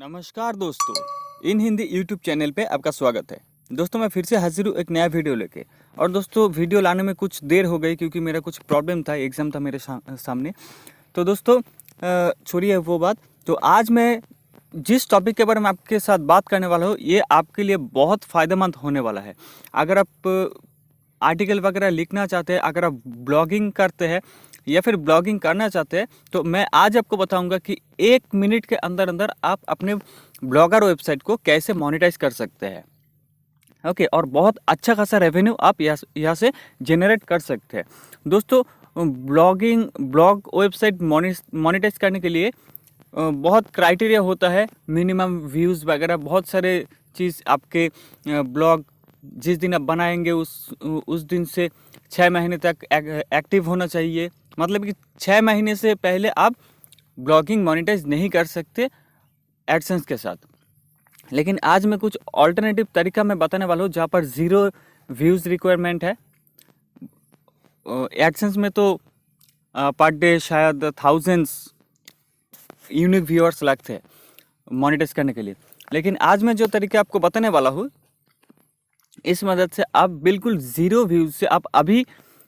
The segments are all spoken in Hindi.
नमस्कार दोस्तों, इन हिंदी यूट्यूब चैनल पे आपका स्वागत है। दोस्तों मैं फिर से हाजिर हूँ एक नया वीडियो लेके। और दोस्तों वीडियो लाने में कुछ देर हो गई क्योंकि मेरा कुछ प्रॉब्लम था, एग्ज़ाम था मेरे सामने। तो दोस्तों छोड़िए वो बात। तो आज मैं जिस टॉपिक के बारे में आपके साथ बात करने वाला हूँ ये आपके लिए बहुत फ़ायदेमंद होने वाला है। अगर आप आर्टिकल वगैरह लिखना चाहते हैं, अगर आप ब्लॉगिंग करते हैं या फिर ब्लॉगिंग करना चाहते हैं, तो मैं आज आपको बताऊंगा कि 1 मिनट के अंदर अंदर आप अपने ब्लॉगर वेबसाइट को कैसे मोनेटाइज कर सकते हैं। ओके, और बहुत अच्छा खासा रेवेन्यू आप यहाँ से जनरेट कर सकते हैं। दोस्तों ब्लॉग वेबसाइट मोनेटाइज करने के लिए बहुत क्राइटेरिया होता है, मिनिमम व्यूज़ वगैरह, बहुत सारे चीज़। आपके ब्लॉग जिस दिन आप बनाएंगे उस दिन से 6 महीने तक एक्टिव होना चाहिए। मतलब कि 6 महीने से पहले आप ब्लॉगिंग मोनेटाइज नहीं कर सकते एडसेंस के साथ। लेकिन आज मैं कुछ ऑल्टरनेटिव तरीका मैं बताने वाला हूँ जहाँ पर 0 व्यूज़ रिक्वायरमेंट है। एडसेंस में तो पर डे शायद थाउजेंड्स यूनिक व्यूअर्स लगते हैं मोनेटाइज करने के लिए। लेकिन आज मैं जो तरीका आपको बताने वाला हूँ, इस मदद से आप बिल्कुल 0 व्यूज़ से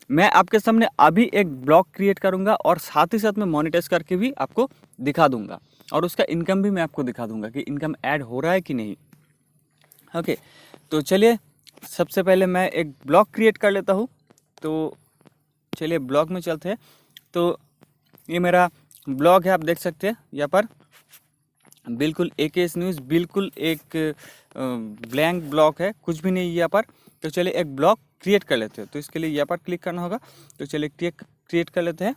मैं आपके सामने अभी एक ब्लॉग क्रिएट करूंगा और साथ ही साथ मैं मोनेटाइज करके भी आपको दिखा दूंगा और उसका इनकम भी मैं आपको दिखा दूंगा कि इनकम ऐड हो रहा है कि नहीं। ओके, तो चलिए सबसे पहले मैं एक ब्लॉग क्रिएट कर लेता हूँ। तो चलिए ब्लॉग में चलते हैं। तो ये मेरा ब्लॉग है, आप देख सकते हैं यहाँ पर बिल्कुल AKS न्यूज़, बिल्कुल एक ब्लैंक ब्लॉग है, कुछ भी नहीं यहाँ पर। तो चलिए एक ब्लॉग क्रिएट कर लेते हैं। तो इसके लिए यहाँ पर क्लिक करना होगा। तो चलिए क्रिएट कर लेते हैं।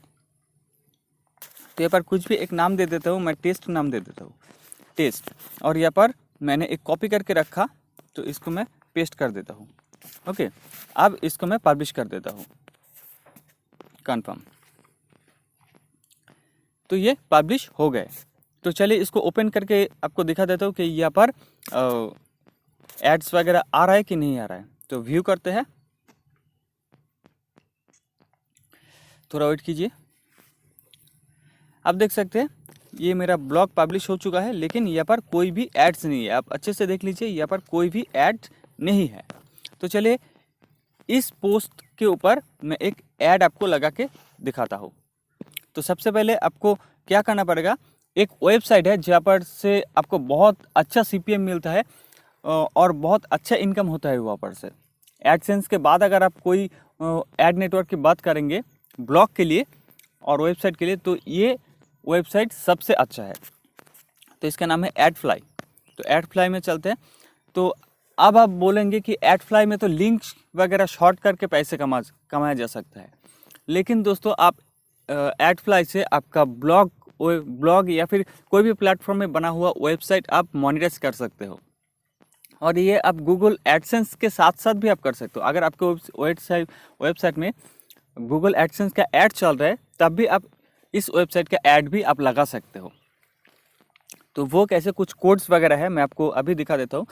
तो यहाँ पर कुछ भी एक नाम दे देता हूँ, मैं टेस्ट नाम दे देता हूँ, टेस्ट। और यहाँ पर मैंने एक कॉपी करके रखा, तो इसको मैं पेस्ट कर देता हूँ। ओके, अब इसको मैं पब्लिश कर देता हूँ, कन्फर्म। तो ये पब्लिश हो गए। तो चलिए इसको ओपन करके आपको दिखा देता हूँ कि यहाँ पर एड्स वगैरह आ रहा है कि नहीं आ रहा है। तो व्यू करते हैं, थोड़ा वेट कीजिए। आप देख सकते हैं ये मेरा ब्लॉग पब्लिश हो चुका है, लेकिन यहाँ पर कोई भी एड्स नहीं है। आप अच्छे से देख लीजिए, यहाँ पर कोई भी एड्स नहीं है। तो चलिए इस पोस्ट के ऊपर मैं एक ऐड आपको लगा के दिखाता हूँ। तो सबसे पहले आपको क्या करना पड़ेगा, एक वेबसाइट है जहाँ पर से आपको बहुत अच्छा CPM मिलता है और बहुत अच्छा इनकम होता है वहाँ पर से। एडसेंस के बाद अगर आप कोई एड नेटवर्क की बात करेंगे ब्लॉग के लिए और वेबसाइट के लिए, तो ये वेबसाइट सबसे अच्छा है। तो इसका नाम है एडफ्लाई। तो एडफ्लाई में चलते हैं। तो अब आप बोलेंगे कि एडफ्लाई में तो लिंक वगैरह शॉर्ट करके पैसे कमाया जा सकता है। लेकिन दोस्तों आप एडफ्लाई से आपका ब्लॉग या फिर कोई भी प्लेटफॉर्म में बना हुआ वेबसाइट आप मोनेटाइज कर सकते हो। और ये आप गूगल एडसेंस के साथ साथ भी आप कर सकते हो। अगर आपके वेबसाइट में गूगल एडसेंस का ऐड चल रहा है, तब भी आप इस वेबसाइट का ऐड भी आप लगा सकते हो। तो वो कैसे, कुछ कोड्स वगैरह है, मैं आपको अभी दिखा देता हूँ।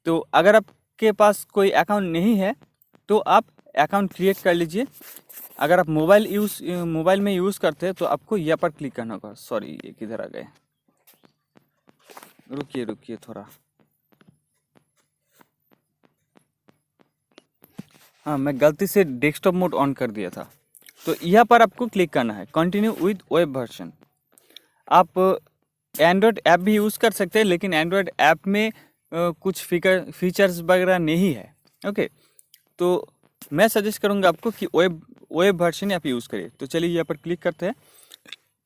तो अगर आपके पास कोई अकाउंट नहीं है तो आप अकाउंट क्रिएट कर लीजिए। अगर आप मोबाइल में यूज़ करते हैं तो आपको यहाँ पर क्लिक करना होगा। सॉरी, ये किधर आ गए, रुकिए थोड़ा। हाँ, मैं गलती से डेस्कटॉप मोड ऑन कर दिया था। तो यहाँ पर आपको क्लिक करना है, कंटिन्यू विद वेब वर्जन। आप एंड्रॉयड ऐप भी यूज़ कर सकते हैं, लेकिन एंड्रॉयड ऐप में कुछ फीचर्स वगैरह नहीं है। ओके, तो मैं सजेस्ट करूँगा आपको कि वेब वर्जन आप यूज़ करिए। तो चलिए यहाँ पर क्लिक करते हैं,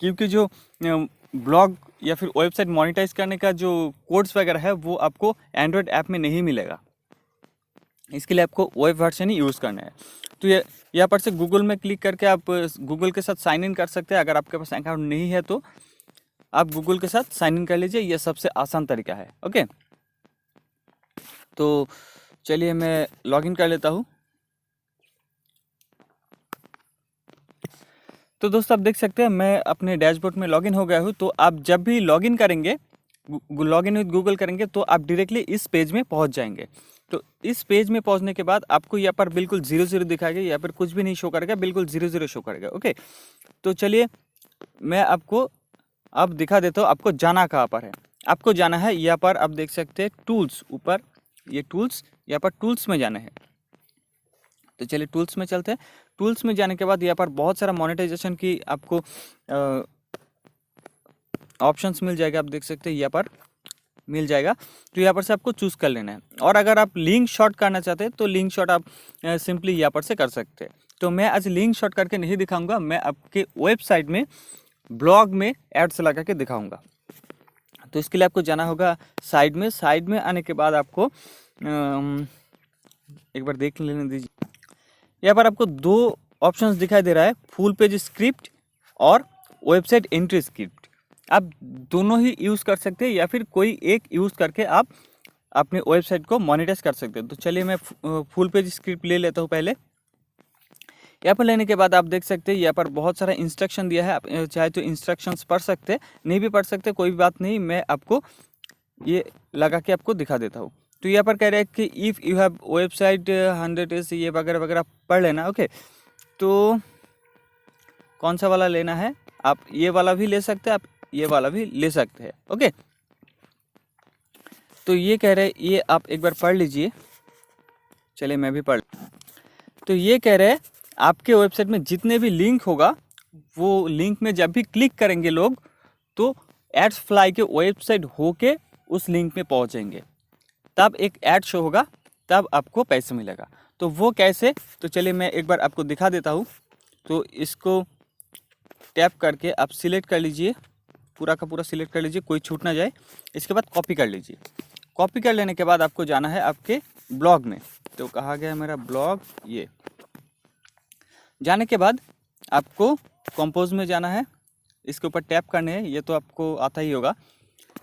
क्योंकि जो ब्लॉग या फिर वेबसाइट मोनेटाइज करने का जो कोड्स वगैरह है वो आपको एंड्रॉयड ऐप में नहीं मिलेगा। इसके लिए आपको वेब वर्जन ही यूज़ करना है। तो ये यहाँ पर से गूगल में क्लिक करके आप गूगल के साथ साइन इन कर सकते हैं। अगर आपके पास अकाउंट नहीं है तो आप गूगल के साथ साइन इन कर लीजिए, यह सबसे आसान तरीका है। ओके, तो चलिए मैं लॉगिन कर लेता हूँ। तो दोस्तों आप देख सकते हैं मैं अपने डैशबोर्ड में लॉगिन हो गया हूँ। तो आप जब भी लॉगिन करेंगे, लॉगिन विद गूगल करेंगे, तो आप डायरेक्टली इस पेज में पहुँच जाएंगे। तो इस पेज में पहुंचने के बाद आपको यहाँ पर बिल्कुल 0 दिखाएगा, यहाँ पर कुछ भी नहीं शो करेगा, बिल्कुल 0 शो करेगा। ओके, तो चलिए मैं आपको अब दिखा देता हूँ आपको जाना कहाँ पर है। आपको जाना है यहाँ पर, आप देख सकते हैं टूल्स, ऊपर ये टूल्स, यहाँ पर टूल्स में जाना है। तो चलिए टूल्स में चलते हैं। टूल्स में जाने के बाद यहाँ पर बहुत सारा मोनेटाइजेशन की आपको ऑप्शंस मिल जाएगा, आप देख सकते हैं यहाँ पर मिल जाएगा। तो यहाँ पर से आपको चूज़ कर लेना है। और अगर आप लिंक शॉर्ट करना चाहते हैं तो लिंक शॉर्ट आप सिंपली यहाँ पर से कर सकते हैं। तो मैं आज लिंक शॉर्ट करके नहीं दिखाऊंगा, मैं आपके वेबसाइट में ब्लॉग में एड्स लगा के दिखाऊंगा। तो इसके लिए आपको जाना होगा साइड में। साइड में आने के बाद आपको एक बार देख लेने दीजिए। यहाँ पर आपको दो ऑप्शंस दिखाई दे रहा है, फुल पेज स्क्रिप्ट और वेबसाइट एंट्री स्क्रिप्ट। आप दोनों ही यूज़ कर सकते हैं या फिर कोई एक यूज़ करके आप अपने वेबसाइट को मोनेटाइज कर सकते हैं। तो चलिए मैं फुल पेज स्क्रिप्ट ले लेता हूँ पहले। यहाँ पर लेने के बाद आप देख सकते हैं यहाँ पर बहुत सारा इंस्ट्रक्शन दिया है। आप चाहे तो इंस्ट्रक्शंस पढ़ सकते हैं, नहीं भी पढ़ सकते कोई बात नहीं, मैं आपको ये लगा के आपको दिखा देता हूँ। तो यहाँ पर कह रहे हैं कि if you have website 100 days, ये वगैरह वगैरह पढ़ लेना। ओके, तो कौन सा वाला लेना है, आप ये वाला भी ले सकते हैं, आप ये वाला भी ले सकते हैं। ओके, तो ये कह रहे हैं, ये आप एक बार पढ़ लीजिए। चलिए मैं भी पढ़। तो ये कह रहे हैं आपके वेबसाइट में जितने भी लिंक होगा, वो लिंक में जब भी क्लिक करेंगे लोग तो एड्स फ्लाई के वेबसाइट होके उस लिंक में पहुंचेंगे, तब एक ऐड शो होगा, तब आपको पैसे मिलेगा। तो वो कैसे, तो चलिए मैं एक बार आपको दिखा देता हूँ। तो इसको टैप करके आप सिलेक्ट कर लीजिए, पूरा का पूरा सिलेक्ट कर लीजिए, कोई छूट ना जाए। इसके बाद कॉपी कर लीजिए। कॉपी कर लेने के बाद आपको जाना है आपके ब्लॉग में। तो कहा गया है मेरा ब्लॉग, ये जाने के बाद आपको कंपोज में जाना है, इसके ऊपर टैप करने हैं, ये तो आपको आता ही होगा।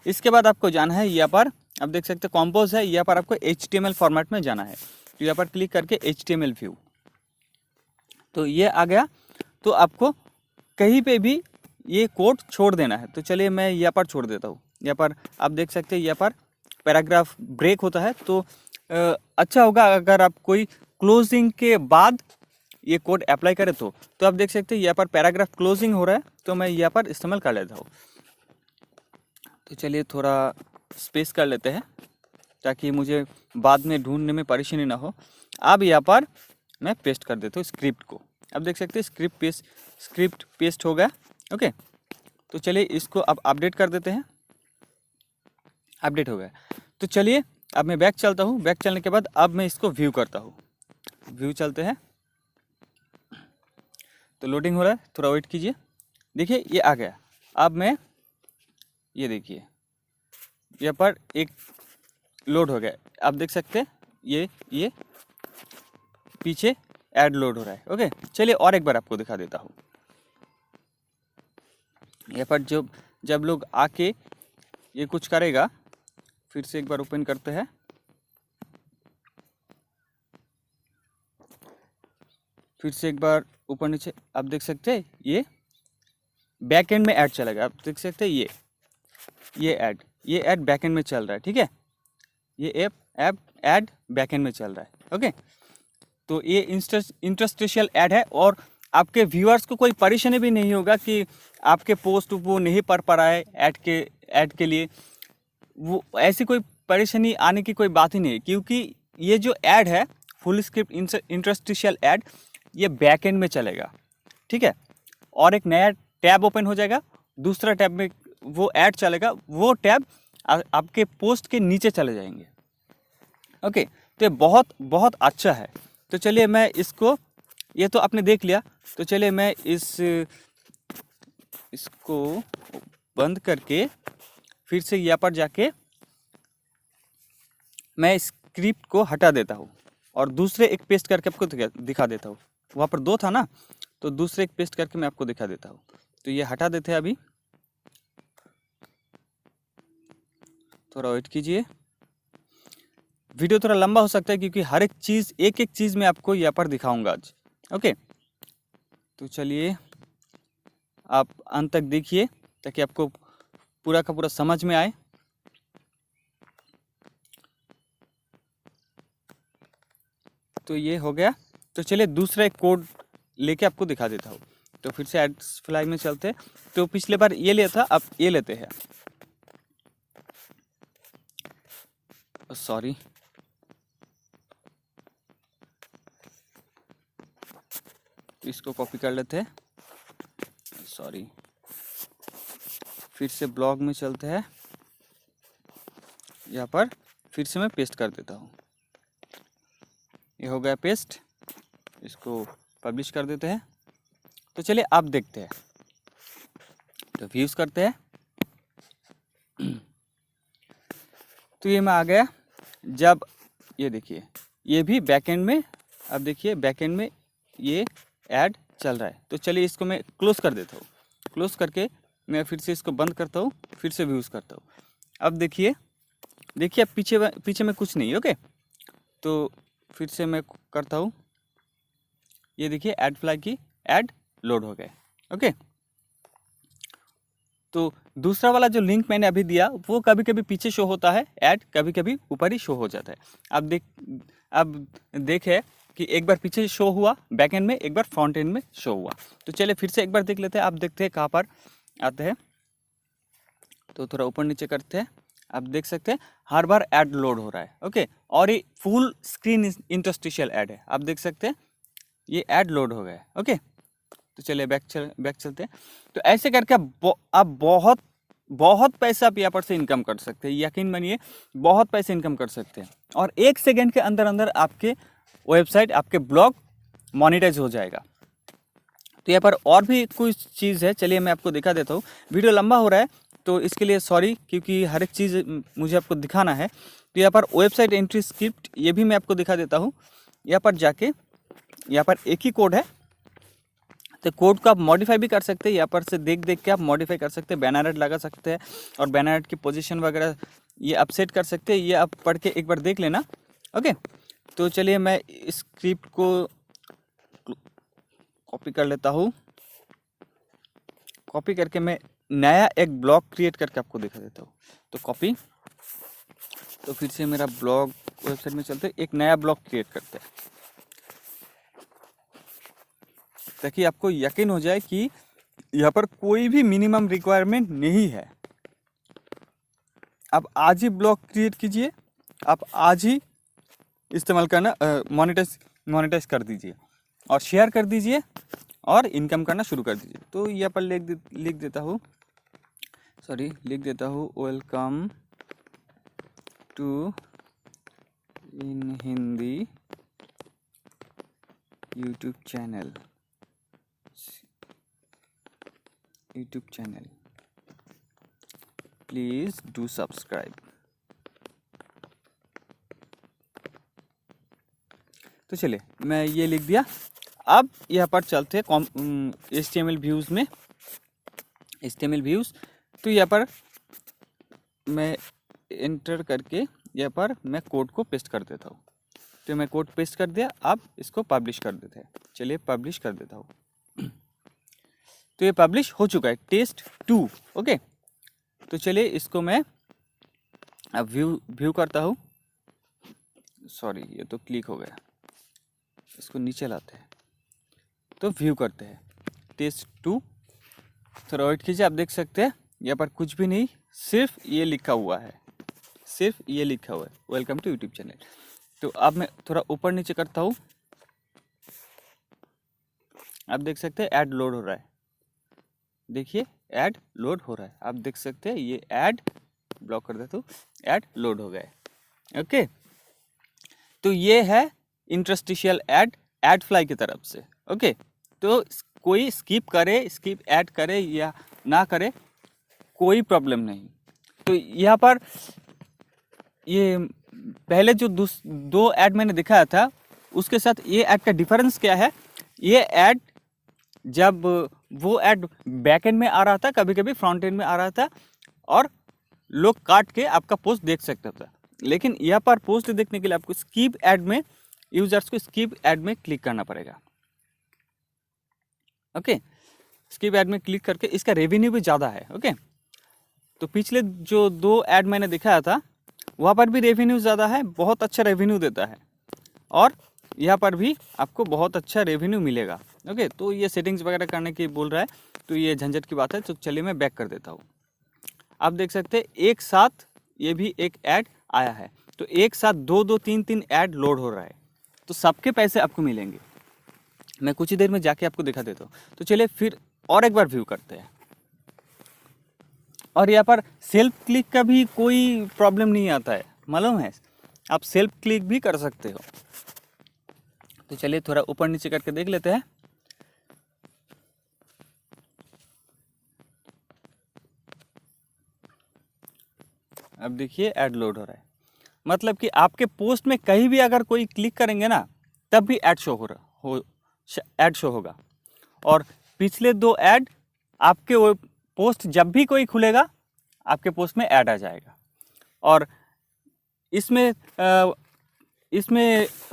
इसके बाद आपको जाना है यहाँ पर, आप देख सकते हैं कंपोज है, यहाँ पर आपको HTML फॉर्मेट में जाना है। तो यहाँ पर क्लिक करके HTML व्यू, तो ये आ गया। तो आपको कहीं पे भी ये कोड छोड़ देना है। तो चलिए मैं यहाँ पर छोड़ देता हूँ। यहाँ पर आप देख सकते हैं यहाँ पर पैराग्राफ ब्रेक होता है। तो अच्छा होगा अगर आप कोई क्लोजिंग के बाद ये कोड अप्लाई करें तो आप देख सकते हैं यहाँ पर पैराग्राफ क्लोजिंग हो रहा है, तो मैं यहाँ पर इस्तेमाल कर लेता हूँ। तो चलिए थोड़ा स्पेस कर लेते हैं ताकि मुझे बाद में ढूंढने में परेशानी ना हो। अब यहाँ पर मैं पेस्ट कर देता हूँ स्क्रिप्ट को। अब देख सकते हैं स्क्रिप्ट पेस्ट हो गया। ओके, तो चलिए इसको अब अपडेट कर देते हैं। अपडेट हो गया। तो चलिए अब मैं बैक चलता हूँ। बैक चलने के बाद अब मैं इसको व्यू करता हूँ। व्यू चलते हैं, तो लोडिंग हो रहा है, थोड़ा वेट कीजिए। देखिए ये आ गया। अब मैं ये देखिए यहाँ पर एक लोड हो गया, आप देख सकते हैं ये पीछे ऐड लोड हो रहा है। ओके, चलिए और एक बार आपको दिखा देता हूँ। यहाँ पर जब लोग आके ये कुछ करेगा, फिर से एक बार ओपन करते हैं। फिर से एक बार ऊपर नीचे, आप देख सकते हैं ये बैक एंड में ऐड चलेगा। आप देख सकते हैं ये ऐड बैक एंड में चल रहा है। ठीक है, ये ऐड बैक एंड में चल रहा है। ओके, तो ये इंटरस्टिशियल ऐड है और आपके व्यूअर्स को कोई परेशानी भी नहीं होगा कि आपके पोस्ट वो नहीं पढ़ पा रहा है ऐड के लिए। वो ऐसी कोई परेशानी आने की कोई बात ही नहीं है, क्योंकि ये जो ऐड है फुल स्क्रिप्ट इंटरस्टिशियल ऐड, ये बैक एंड में चलेगा। ठीक है, और एक नया टैब ओपन हो जाएगा, दूसरा टैब में वो ऐड चलेगा, वो टैब आपके पोस्ट के नीचे चले जाएंगे। ओके, तो ये बहुत बहुत अच्छा है। तो चलिए मैं इसको, ये तो आपने देख लिया, तो चलिए मैं इसको बंद करके फिर से यहाँ पर जाके मैं स्क्रिप्ट को हटा देता हूँ और दूसरे एक पेस्ट करके आपको दिखा देता हूँ। वहाँ पर दो था ना, तो दूसरे एक पेस्ट करके मैं आपको दिखा देता हूँ। तो ये हटा देते हैं अभी, थोड़ा वेट कीजिए। वीडियो थोड़ा लंबा हो सकता है क्योंकि हर एक चीज़ एक चीज़ मैं आपको यहाँ पर दिखाऊंगा आज। ओके, तो चलिए आप अंत तक देखिए ताकि आपको पूरा का पूरा समझ में आए। तो ये हो गया। तो चलिए दूसरा एक कोड लेके आपको दिखा देता हूँ। तो फिर से एड्स फ्लाई में चलते हैं। तो पिछले बार ये लिया था, अब ये लेते हैं। सॉरी, इसको कॉपी कर लेते हैं, सॉरी, फिर से ब्लॉग में चलते हैं, यहाँ पर फिर से मैं पेस्ट कर देता हूँ। ये हो गया पेस्ट, इसको पब्लिश कर देते हैं। तो चलिए आप देखते हैं, तो व्यूज़ करते हैं। तो ये मैं आ गया। जब ये देखिए, ये भी बैकएंड में, अब देखिए बैकएंड में ये ऐड चल रहा है। तो चलिए इसको मैं क्लोज कर देता हूँ। क्लोज करके मैं फिर से इसको बंद करता हूँ, फिर से व्यूज़ करता हूँ। अब देखिए अब पीछे में कुछ नहीं। ओके, तो फिर से मैं करता हूँ। ये देखिए ऐड फ्लाई की ऐड लोड हो गए। ओके, तो दूसरा वाला जो लिंक मैंने अभी दिया वो कभी कभी पीछे शो होता है ऐड, कभी कभी ऊपर ही शो हो जाता है। अब देखे कि एक बार पीछे शो हुआ बैक एंड में, एक बार फ्रंट एंड में शो हुआ। तो चलिए फिर से एक बार देख लेते हैं। आप देखते हैं कहाँ पर आते हैं, तो थोड़ा ऊपर नीचे करते हैं। आप देख सकते हैं हर बार ऐड लोड हो रहा है। ओके, और ये फुल स्क्रीन इंटरस्टिशियल ऐड है। आप देख सकते हैं ये ऐड लोड हो गया। ओके, तो चलिए बैक चलते हैं। तो ऐसे करके आप बहुत पैसा आप यहाँ पर से इनकम कर सकते हैं। यकीन मानिए बहुत पैसे इनकम कर सकते हैं, और 1 सेकेंड के अंदर अंदर आपके वेबसाइट, आपके ब्लॉग मोनेटाइज हो जाएगा। तो यहाँ पर और भी कुछ चीज़ है, चलिए मैं आपको दिखा देता हूँ। वीडियो लंबा हो रहा है तो इसके लिए सॉरी, क्योंकि हर एक चीज़ मुझे आपको दिखाना है। तो यहाँ पर वेबसाइट एंट्री स्क्रिप्ट ये भी मैं आपको दिखा देता हूँ। यहाँ पर जाके यहाँ पर एक ही कोड है, तो कोड को आप मॉडिफाई भी कर सकते हैं। यहाँ पर से देख के आप मॉडिफाई कर सकते हैं, बैनर लगा सकते हैं, और बैनर की पोजीशन वगैरह ये आप सेट कर सकते हैं। ये आप पढ़ के एक बार देख लेना। ओके, तो चलिए मैं इस स्क्रिप्ट को कॉपी कर लेता हूँ। कॉपी करके मैं नया एक ब्लॉग क्रिएट करके आपको दिखा देता हूँ। तो कॉपी, तो फिर से मेरा ब्लॉग वेबसाइट में चलते एक नया ब्लॉग क्रिएट करते हैं, ताकि आपको यकीन हो जाए कि यहाँ पर कोई भी मिनिमम रिक्वायरमेंट नहीं है। आप आज ही ब्लॉग क्रिएट कीजिए, आप आज ही इस्तेमाल करना, मोनेटाइज कर दीजिए और शेयर कर दीजिए और इनकम करना शुरू कर दीजिए। तो यहाँ पर लिख देता हूँ, welcome to in Hindi YouTube channel, please do subscribe. तो चलिए मैं ये लिख दिया। अब यहाँ पर चलते हैं HTML व्यूज़ में, HTML व्यूज़। तो यहाँ पर मैं एंटर करके यहाँ पर मैं कोड को पेस्ट कर देता हूँ। तो मैं कोड पेस्ट कर दिया। अब इसको पब्लिश कर देते हैं। चलिए पब्लिश कर देता हूँ। तो ये पब्लिश हो चुका है, टेस्ट 2। ओके, तो चलिए इसको मैं अब व्यू करता हूँ। सॉरी, ये तो क्लिक हो गया, इसको नीचे लाते हैं, तो व्यू करते हैं टेस्ट 2। थोड़ा वेट कीजिए। आप देख सकते हैं यहाँ पर कुछ भी नहीं, सिर्फ ये लिखा हुआ है, वेलकम टू यूट्यूब चैनल। तो अब मैं थोड़ा ऊपर नीचे करता हूँ। आप देख सकते हैं ऐड लोड हो रहा है। देखिए ऐड लोड हो रहा है, आप देख सकते हैं ये ऐड, ब्लॉक कर देता हूँ, ऐड लोड हो गए। ओके, तो ये है इंटरस्टिशियल ऐड फ्लाई की तरफ से। ओके, तो कोई स्किप ऐड करे या ना करे, कोई प्रॉब्लम नहीं। तो यहाँ पर ये पहले जो दो ऐड मैंने दिखाया था उसके साथ ये ऐड का डिफरेंस क्या है। ये ऐड जब वो ऐड बैक एंड में आ रहा था, कभी कभी फ्रंट एंड में आ रहा था, और लोग काट के आपका पोस्ट देख सकता था। लेकिन यहाँ पर पोस्ट देखने के लिए आपको स्किप ऐड में, यूजर्स को स्किप ऐड में क्लिक करना पड़ेगा। ओके, स्किप ऐड में क्लिक करके इसका रेवेन्यू भी ज़्यादा है। ओके, तो पिछले जो 2 ऐड मैंने दिखाया था वहाँ पर भी रेवेन्यू ज़्यादा है, बहुत अच्छा रेवेन्यू देता है, और यहाँ पर भी आपको बहुत अच्छा रेवेन्यू मिलेगा। ओके, तो ये सेटिंग्स वगैरह करने की बोल रहा है, तो ये झंझट की बात है। तो चलिए मैं बैक कर देता हूँ। आप देख सकते हैं एक साथ ये भी एक ऐड आया है। तो एक साथ 2-2 3-3 ऐड लोड हो रहा है, तो सबके पैसे आपको मिलेंगे। मैं कुछ ही देर में जाके आपको दिखा देता हूँ। तो चलिए फिर और एक बार व्यू करते हैं। और यहाँ पर सेल्फ क्लिक का भी कोई प्रॉब्लम नहीं आता है, मालूम है, आप सेल्फ क्लिक भी कर सकते हो। तो चलिए थोड़ा ऊपर नीचे करके देख लेते हैं। अब देखिए ऐड लोड हो रहा है, मतलब कि आपके पोस्ट में कहीं भी अगर कोई क्लिक करेंगे ना, तब भी ऐड शो ऐड शो होगा। और पिछले 2 ऐड आपके वो पोस्ट जब भी कोई खुलेगा आपके पोस्ट में ऐड आ जाएगा। और इसमें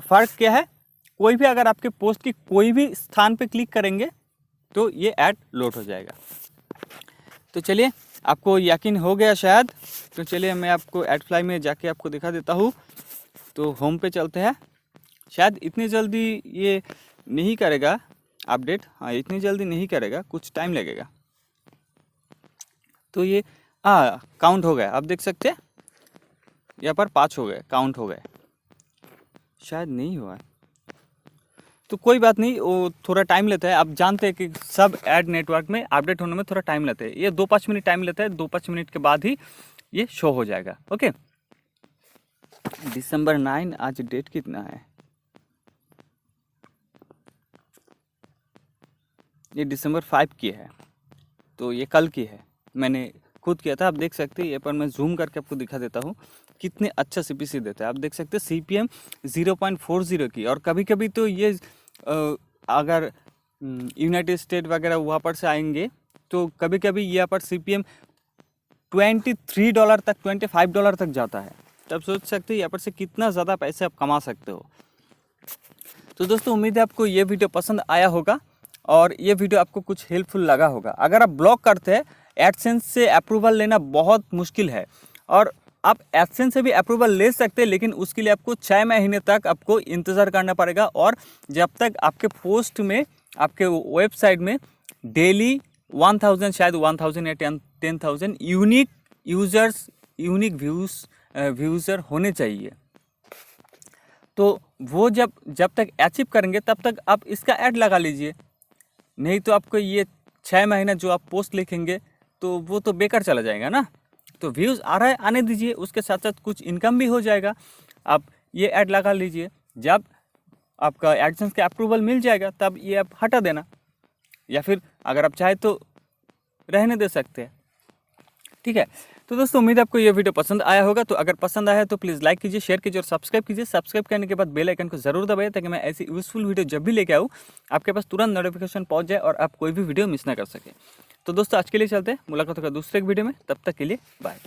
फ़र्क क्या है, कोई भी अगर आपके पोस्ट की कोई भी स्थान पे क्लिक करेंगे तो ये ऐड लोड हो जाएगा। तो चलिए आपको यकीन हो गया शायद, तो चलिए मैं आपको एडफ्लाई में जाके आपको दिखा देता हूँ। तो होम पे चलते हैं। शायद इतनी जल्दी ये नहीं करेगा अपडेट, हाँ इतनी जल्दी नहीं करेगा, कुछ टाइम लगेगा। तो ये काउंट हो गया, आप देख सकते हैं यहाँ पर 5 हो गए, काउंट हो गए। शायद नहीं हुआ, तो कोई बात नहीं, वो थोड़ा टाइम लेता है। आप जानते हैं कि सब ऐड नेटवर्क में अपडेट होने में थोड़ा टाइम लेता है, ये 2-5 मिनट टाइम लेता है। 2-5 मिनट के बाद ही ये शो हो जाएगा। ओके, दिसंबर 9, आज डेट कितना है, ये दिसंबर 5 की है, तो ये कल की है, मैंने खुद किया था। आप देख सकते हैं, ये पर मैं जूम करके आपको दिखा देता हूँ कितने अच्छा CPC देता है। आप देख सकते हैं CPM 0.40 की। और कभी कभी तो ये अगर यूनाइटेड स्टेट वगैरह वहाँ पर से आएंगे तो कभी कभी यहाँ पर CPM $23 तक, $25 तक जाता है। तब सोच सकते हैं यहाँ पर से कितना ज़्यादा पैसे आप कमा सकते हो। तो दोस्तों उम्मीद है आपको ये वीडियो पसंद आया होगा और ये वीडियो आपको कुछ हेल्पफुल लगा होगा। अगर आप ब्लॉग करते हैं, एडसेंस से अप्रूवल लेना बहुत मुश्किल है, और आप एडसेंस से भी अप्रूवल ले सकते हैं, लेकिन उसके लिए आपको 6 महीने तक आपको इंतज़ार करना पड़ेगा। और जब तक आपके पोस्ट में, आपके वेबसाइट में डेली 1000, शायद 1000 या 10,000 यूनिक यूज़र्स, यूनिक व्यूज़र होने चाहिए। तो वो जब तक अचीव करेंगे तब तक आप इसका ऐड लगा लीजिए, नहीं तो आपको ये 6 महीना जो आप पोस्ट लिखेंगे तो वो तो बेकार चला जाएगा ना। तो व्यूज़ आ रहा है, आने दीजिए, उसके साथ साथ कुछ इनकम भी हो जाएगा। आप ये ऐड लगा लीजिए, जब आपका एडसेंस का अप्रूवल मिल जाएगा तब ये आप हटा देना, या फिर अगर आप चाहे तो रहने दे सकते हैं। ठीक है, तो दोस्तों उम्मीद है आपको ये वीडियो पसंद आया होगा। तो अगर पसंद आया तो प्लीज़ लाइक कीजिए, शेयर कीजिए और सब्सक्राइब कीजिए। सब्सक्राइब करने के बाद बेल आइकन को जरूर दबाइए, ताकि मैं ऐसी यूजफुल वीडियो जब भी लेके आऊँ आपके पास तुरंत नोटिफिकेशन पहुँच जाए और आप कोई भी वीडियो मिस ना कर सके। तो दोस्तों आज के लिए चलते हैं, मुलाकात होगा दूसरे एक वीडियो में, तब तक के लिए बाय।